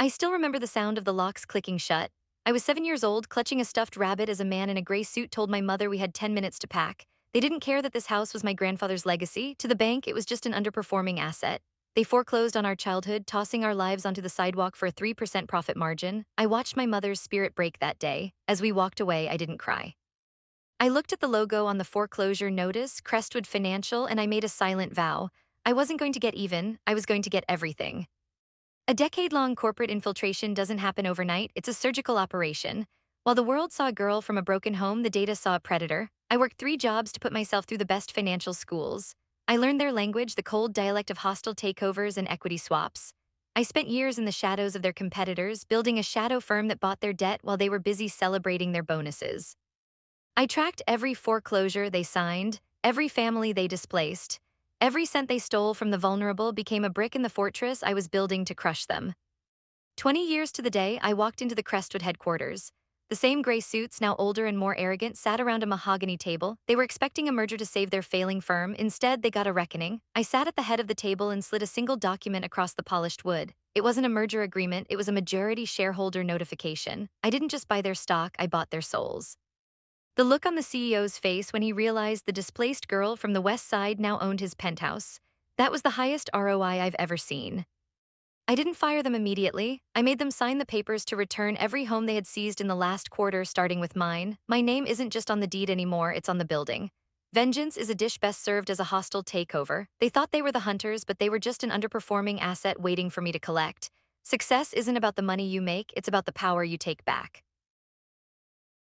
I still remember the sound of the locks clicking shut. I was 7 years old, clutching a stuffed rabbit as a man in a gray suit told my mother we had 10 minutes to pack. They didn't care that this house was my grandfather's legacy. To the bank, it was just an underperforming asset. They foreclosed on our childhood, tossing our lives onto the sidewalk for a 3% profit margin. I watched my mother's spirit break that day. As we walked away, I didn't cry. I looked at the logo on the foreclosure notice, Crestwood Financial, and I made a silent vow. I wasn't going to get even, I was going to get everything. A decade-long corporate infiltration doesn't happen overnight, it's a surgical operation. While the world saw a girl from a broken home, the data saw a predator. I worked 3 jobs to put myself through the best financial schools. I learned their language, the cold dialect of hostile takeovers and equity swaps. I spent years in the shadows of their competitors, building a shadow firm that bought their debt while they were busy celebrating their bonuses. I tracked every foreclosure they signed, every family they displaced. Every cent they stole from the vulnerable became a brick in the fortress I was building to crush them. 20 years to the day, I walked into the Crestwood headquarters. The same gray suits, now older and more arrogant, sat around a mahogany table. They were expecting a merger to save their failing firm. Instead, they got a reckoning. I sat at the head of the table and slid a single document across the polished wood. It wasn't a merger agreement, it was a majority shareholder notification. I didn't just buy their stock, I bought their souls. The look on the CEO's face when he realized the displaced girl from the West Side now owned his penthouse. That was the highest ROI I've ever seen. I didn't fire them immediately. I made them sign the papers to return every home they had seized in the last quarter, starting with mine. My name isn't just on the deed anymore, it's on the building. Vengeance is a dish best served as a hostile takeover. They thought they were the hunters, but they were just an underperforming asset waiting for me to collect. Success isn't about the money you make, it's about the power you take back.